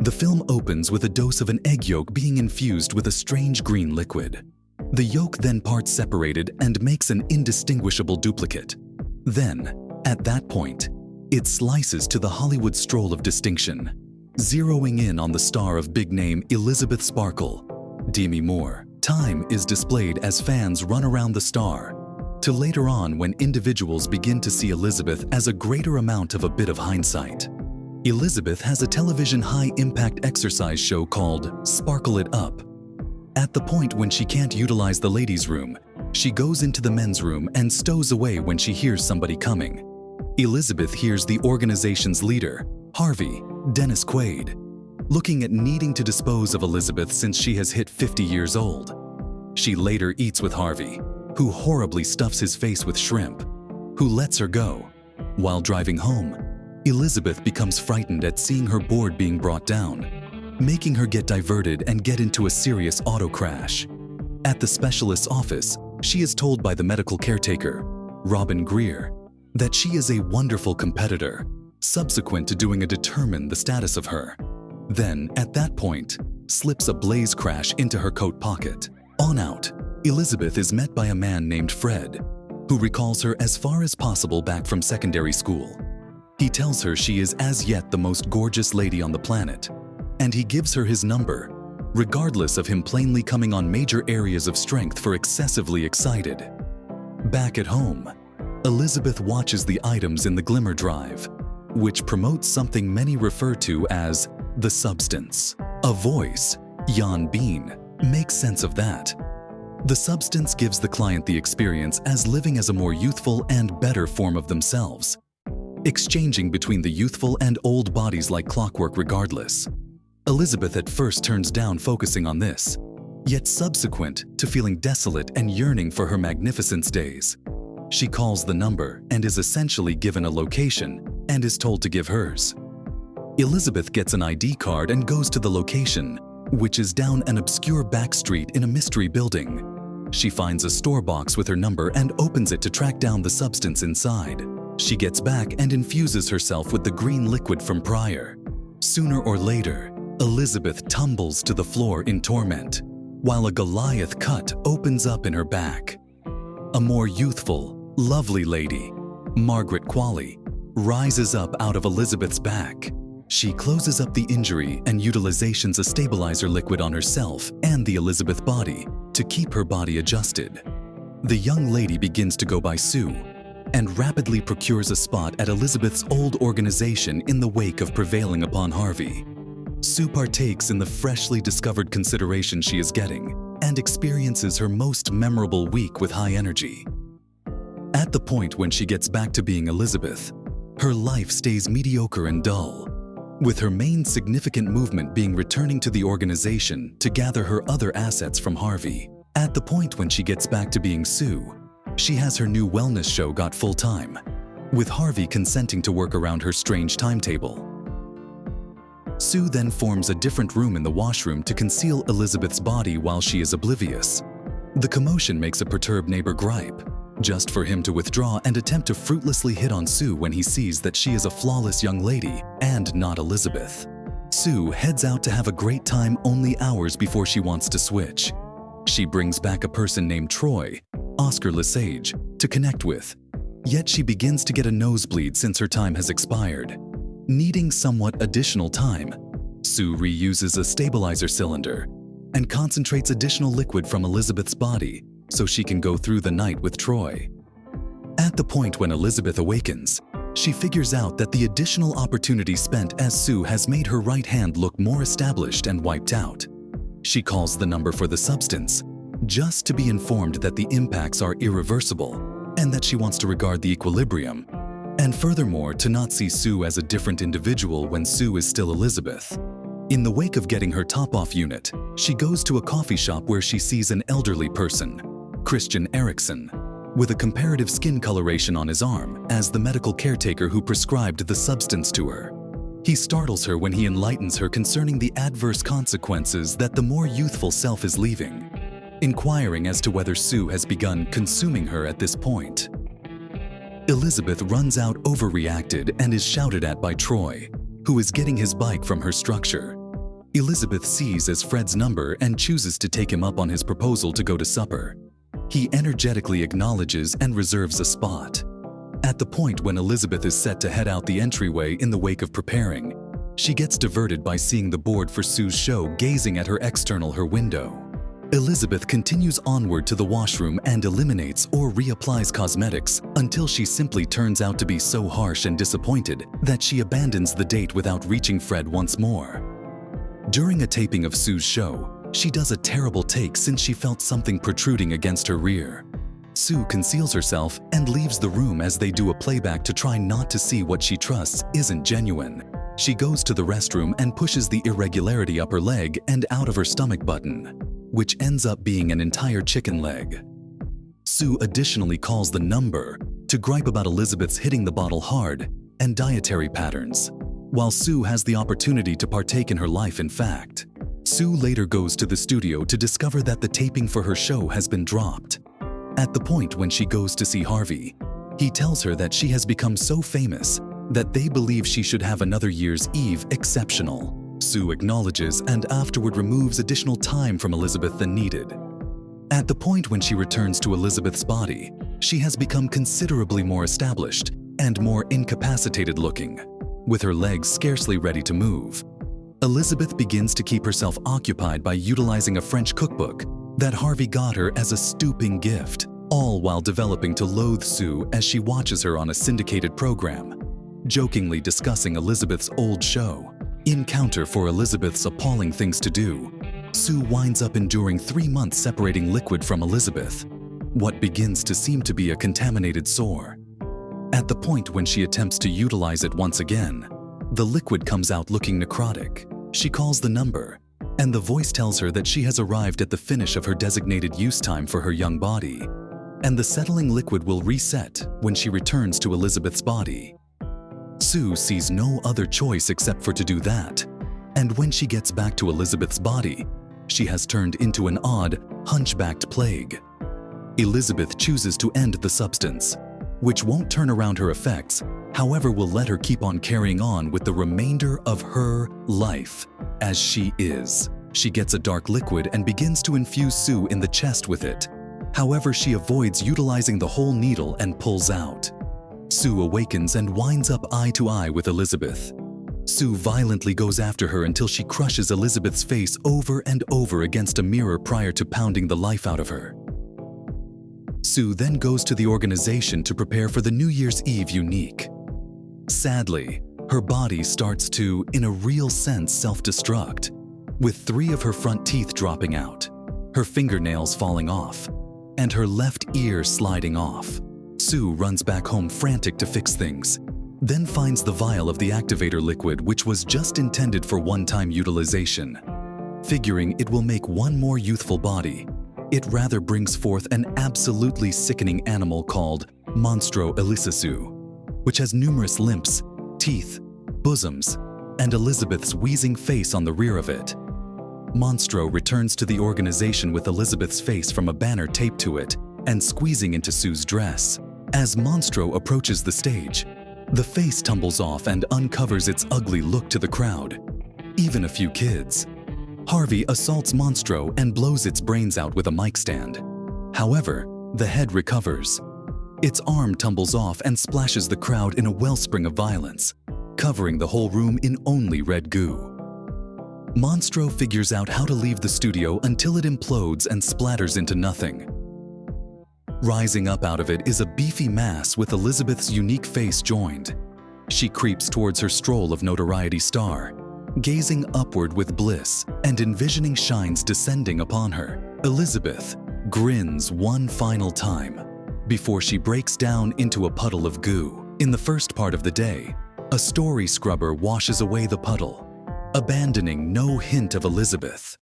The film opens with a dose of an egg yolk being infused with a strange green liquid. The yolk then parts separated and makes an indistinguishable duplicate. Then, at that point, it slices to the Hollywood stroll of distinction, zeroing in on the star of big name Elisabeth Sparkle, Demi Moore. Time is displayed as fans run around the star, to later on when individuals begin to see Elisabeth as a greater amount of a bit of hindsight. Elisabeth has a television high-impact exercise show called Sparkle It Up. At the point when she can't utilize the ladies' room, she goes into the men's room and stows away when she hears somebody coming. Elisabeth hears the organization's leader, Harvey, Dennis Quaid, looking at needing to dispose of Elisabeth since she has hit 50 years old. She later eats with Harvey, who horribly stuffs his face with shrimp, who lets her go. While driving home, Elisabeth becomes frightened at seeing her board being brought down, making her get diverted and get into a serious auto crash. At the specialist's office, she is told by the medical caretaker, Robin Greer, that she is a wonderful competitor, subsequent to doing a determine the status of her. Then, at that point, slips a blaze crash into her coat pocket. On out, Elisabeth is met by a man named Fred, who recalls her as far as possible back from secondary school. He tells her she is as yet the most gorgeous lady on the planet, and he gives her his number, regardless of him plainly coming on major areas of strength for excessively excited. Back at home, Elisabeth watches the items in the Glimmer Drive, which promotes something many refer to as the substance. A voice, Jan Bean, makes sense of that. The substance gives the client the experience as living as a more youthful and better form of themselves, exchanging between the youthful and old bodies like clockwork regardless. Elisabeth at first turns down focusing on this, yet subsequent to feeling desolate and yearning for her magnificence days. She calls the number and is essentially given a location and is told to give hers. Elisabeth gets an ID card and goes to the location, which is down an obscure back street in a mystery building. She finds a store box with her number and opens it to track down the substance inside. She gets back and infuses herself with the green liquid from prior. Sooner or later, Elisabeth tumbles to the floor in torment, while a Goliath cut opens up in her back. A more youthful, lovely lady, Margaret Qualley, rises up out of Elisabeth's back. She closes up the injury and utilizations a stabilizer liquid on herself and the Elisabeth body to keep her body adjusted. The young lady begins to go by Sue and rapidly procures a spot at Elisabeth's old organization in the wake of prevailing upon Harvey. Sue partakes in the freshly discovered consideration she is getting and experiences her most memorable week with high energy. At the point when she gets back to being Elisabeth, her life stays mediocre and dull, with her main significant movement being returning to the organization to gather her other assets from Harvey. At the point when she gets back to being Sue, she has her new wellness show got full-time, with Harvey consenting to work around her strange timetable. Sue then forms a different room in the washroom to conceal Elisabeth's body while she is oblivious. The commotion makes a perturbed neighbor gripe, just for him to withdraw and attempt to fruitlessly hit on Sue when he sees that she is a flawless young lady and not Elisabeth. Sue heads out to have a great time only hours before she wants to switch. She brings back a person named Troy, Oscar Lesage, to connect with, yet she begins to get a nosebleed since her time has expired. Needing somewhat additional time, Sue reuses a stabilizer cylinder and concentrates additional liquid from Elisabeth's body so she can go through the night with Troy. At the point when Elisabeth awakens, she figures out that the additional opportunity spent as Sue has made her right hand look more established and wiped out. She calls the number for the substance, just to be informed that the impacts are irreversible and that she wants to regard the equilibrium, and furthermore to not see Sue as a different individual when Sue is still Elisabeth. In the wake of getting her top-off unit, she goes to a coffee shop where she sees an elderly person, Christian Erickson, with a comparative skin coloration on his arm as the medical caretaker who prescribed the substance to her. He startles her when he enlightens her concerning the adverse consequences that the more youthful self is leaving, inquiring as to whether Sue has begun consuming her at this point. Elisabeth runs out overreacted and is shouted at by Troy, who is getting his bike from her structure. Elisabeth sees as Fred's number and chooses to take him up on his proposal to go to supper. He energetically acknowledges and reserves a spot. At the point when Elisabeth is set to head out the entryway in the wake of preparing, she gets diverted by seeing the board for Sue's show gazing at her her window. Elisabeth continues onward to the washroom and eliminates or reapplies cosmetics until she simply turns out to be so harsh and disappointed that she abandons the date without reaching Fred once more. During a taping of Sue's show, she does a terrible take since she felt something protruding against her rear. Sue conceals herself and leaves the room as they do a playback to try not to see what she trusts isn't genuine. She goes to the restroom and pushes the irregularity up her leg and out of her stomach button, which ends up being an entire chicken leg. Sue additionally calls the number to gripe about Elisabeth's hitting the bottle hard and dietary patterns, while Sue has the opportunity to partake in her life in fact. Sue later goes to the studio to discover that the taping for her show has been dropped. At the point when she goes to see Harvey, he tells her that she has become so famous that they believe she should have another year's Eve exceptional. Sue acknowledges and afterward removes additional time from Elisabeth than needed. At the point when she returns to Elisabeth's body, she has become considerably more established and more incapacitated looking, with her legs scarcely ready to move. Elisabeth begins to keep herself occupied by utilizing a French cookbook that Harvey got her as a stooping gift, all while developing to loathe Sue as she watches her on a syndicated program, jokingly discussing Elisabeth's old show. In counter for Elisabeth's appalling things to do, Sue winds up enduring 3 months separating liquid from Elisabeth, what begins to seem to be a contaminated sore. At the point when she attempts to utilize it once again, the liquid comes out looking necrotic. She calls the number, and the voice tells her that she has arrived at the finish of her designated use time for her young body, and the settling liquid will reset when she returns to Elisabeth's body. Sue sees no other choice except for to do that, and when she gets back to Elisabeth's body, she has turned into an odd, hunchbacked plague. Elisabeth chooses to end the substance, which won't turn around her effects, however will let her keep on carrying on with the remainder of her life as she is. She gets a dark liquid and begins to infuse Sue in the chest with it. However, she avoids utilizing the whole needle and pulls out. Sue awakens and winds up eye to eye with Elisabeth. Sue violently goes after her until she crushes Elisabeth's face over and over against a mirror prior to pounding the life out of her. Sue then goes to the organization to prepare for the New Year's Eve unique. Sadly, her body starts to, in a real sense, self-destruct, with 3 of her front teeth dropping out, her fingernails falling off, and her left ear sliding off. Sue runs back home frantic to fix things, then finds the vial of the activator liquid which was just intended for one-time utilization. Figuring it will make one more youthful body, it rather brings forth an absolutely sickening animal called Monstro Elisasue, which has numerous limbs, teeth, bosoms, and Elisabeth's wheezing face on the rear of it. Monstro returns to the organization with Elisabeth's face from a banner taped to it and squeezing into Sue's dress. As Monstro approaches the stage, the face tumbles off and uncovers its ugly look to the crowd, even a few kids. Harvey assaults Monstro and blows its brains out with a mic stand. However, the head recovers. Its arm tumbles off and splashes the crowd in a wellspring of violence, covering the whole room in only red goo. Monstro figures out how to leave the studio until it implodes and splatters into nothing. Rising up out of it is a beefy mass with Elisabeth's unique face joined. She creeps towards her stroll of notoriety star, gazing upward with bliss and envisioning shines descending upon her. Elisabeth grins one final time before she breaks down into a puddle of goo. In the first part of the day, a story scrubber washes away the puddle, abandoning no hint of Elisabeth.